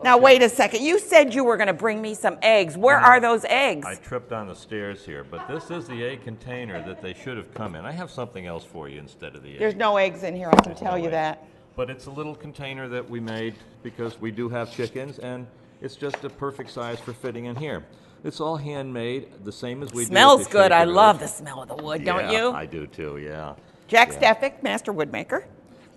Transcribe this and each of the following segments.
Now, wait a second. You said you were going to bring me some eggs. Where are those eggs? I tripped on the stairs here, but this is the egg container that they should have come in. I have something else for you instead of the egg. There's no eggs in here, I can tell you that. But it's a little container that we made because we do have chickens, and it's just a perfect size for fitting in here. It's all handmade, the same as we do. Smells good. I love the smell of the wood, don't you? I do too, yeah. Jack Steffek, master woodmaker.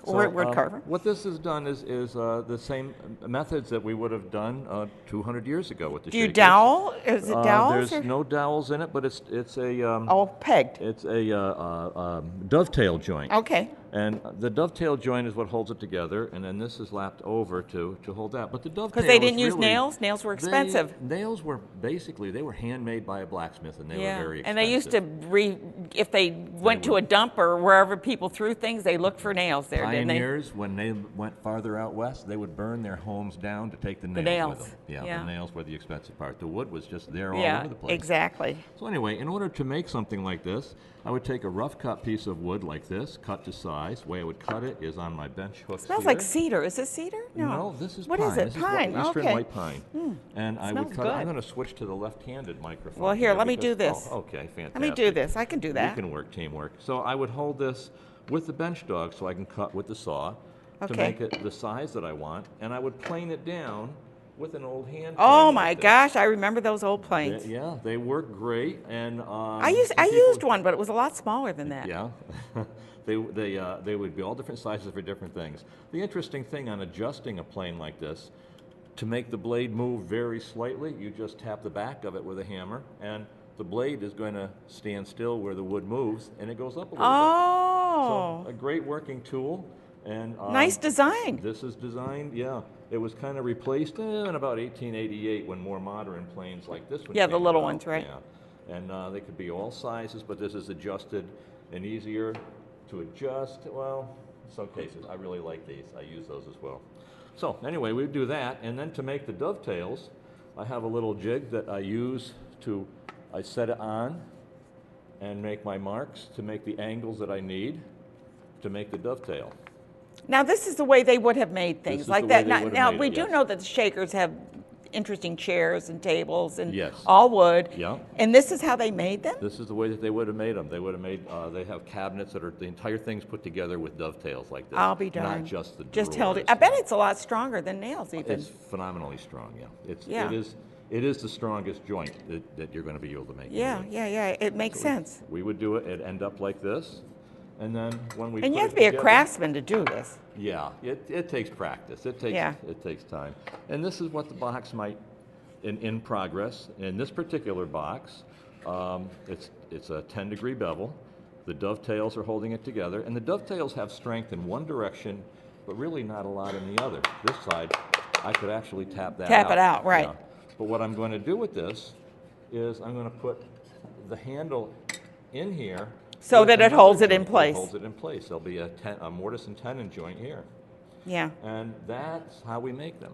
Wood carver. What this has done is the same methods that we would have done 200 years ago with the shakers. Do you dowel? Is it dowels? There's no dowels in it, but it's a pegged. It's a dovetail joint. Okay. And the dovetail joint is what holds it together, and then this is lapped over to hold that. But the dovetail because they didn't use nails. Nails were expensive. Nails were basically handmade by a blacksmith, and they were very expensive. And they used to if they went to a dump or wherever people threw things, they looked for nails there. Pioneers, when they went farther out west, they would burn their homes down to take the nails with them. Yeah, the nails were the expensive part. The wood was just there all over the place. Exactly. So anyway, in order to make something like this, I would take a rough cut piece of wood like this, cut to size. The way I would cut it is on my bench hooks. It smells like cedar. Is this cedar? No, this is pine. What is it? Pine. This is Eastern white pine. And I would cut. Good. I'm going to switch to the left-handed microphone. Well, here, let me do this. Oh, okay, fantastic. Let me do this. I can do that. We can work teamwork. So I would hold this with the bench dog so I can cut with the saw to make it the size that I want, and I would plane it down with an old hand. Oh my gosh, I remember those old planes. Yeah, they work great, and I used one, but it was a lot smaller than that. Yeah, they would be all different sizes for different things. The interesting thing on adjusting a plane like this, to make the blade move very slightly, you just tap the back of it with a hammer, and the blade is going to stand still where the wood moves, and it goes up a little bit. So a great working tool. And nice design. This is designed, yeah. It was kind of replaced in about 1888 when more modern planes like this one came the little out. ones, right? Yeah. And they could be all sizes, but this is adjusted and easier to adjust. Well, in some cases, I really like these. I use those as well. So anyway, we do that, and then to make the dovetails, I have a little jig that I use I set it on and make my marks to make the angles that I need to make the dovetail. Now, this is the way they would have made things like that. Now, we do know that the shakers have interesting chairs and tables and all wood. Yeah. And this is how they made them? This is the way that they would have made them. They would have made, they have cabinets that are, the entire thing's put together with dovetails like this. I'll be darned. Not just the Just held it. I bet it's a lot stronger than nails even. It's phenomenally strong, yeah. It is the strongest joint that you're going to be able to make. Yeah. It makes sense. We would do it, it'd end up like this. And then when we and you have to be a craftsman to do this. Yeah, it takes practice. It takes time. And this is what the box might, in progress. In this particular box, it's a 10-degree bevel. The dovetails are holding it together, and the dovetails have strength in one direction, but really not a lot in the other. This side, I could actually tap that out. Tap it out, right. Yeah. But what I'm going to do with this is I'm going to put the handle in here so that it holds it in place. It holds it in place. There'll be a mortise and tenon joint here. Yeah. And that's how we make them.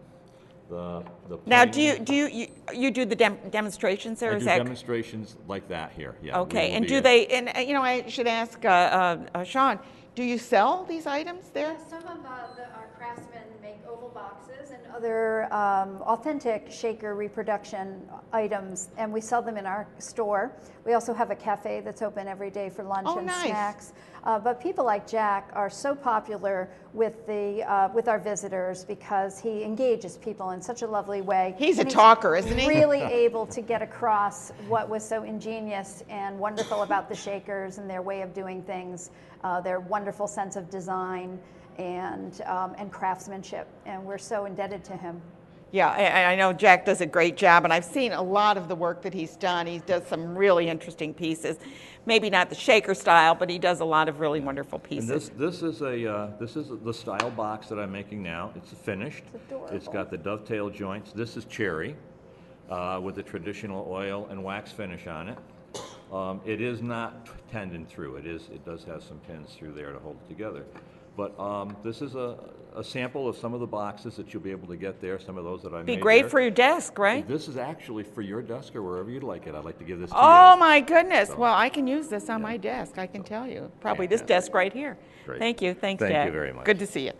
Now, do you do the demonstrations there? I do demonstrations like that here. Yeah. Okay. And do they? And I should ask Sean. Do you sell these items there? Some of our craftsmen make oval boxes and other authentic shaker reproduction items, and we sell them in our store. We also have a cafe that's open every day for lunch and snacks. But people like Jack are so popular with our visitors because he engages people in such a lovely way. He's a talker, isn't he? Really able to get across what was so ingenious and wonderful about the shakers and their way of doing things, their wonderful sense of design and craftsmanship, and we're so indebted to him. Yeah, I know Jack does a great job, and I've seen a lot of the work that he's done. He does some really interesting pieces. Maybe not the shaker style, but he does a lot of really wonderful pieces. And this is the style box that I'm making now. It's finished. It's adorable. It's got the dovetail joints. This is cherry with the traditional oil and wax finish on it. It is not tendon through. It does have some pins through there to hold it together. But this is a sample of some of the boxes that you'll be able to get there, some of those that I made. Be great there. For your desk, right? This is actually for your desk or wherever you'd like it. I'd like to give this to you. Oh, my goodness. So, well, I can use this on my desk, I can tell you. Probably this desk right here. Great. Thank you. Thanks, Jack. Jack. Thank you very much. Good to see you.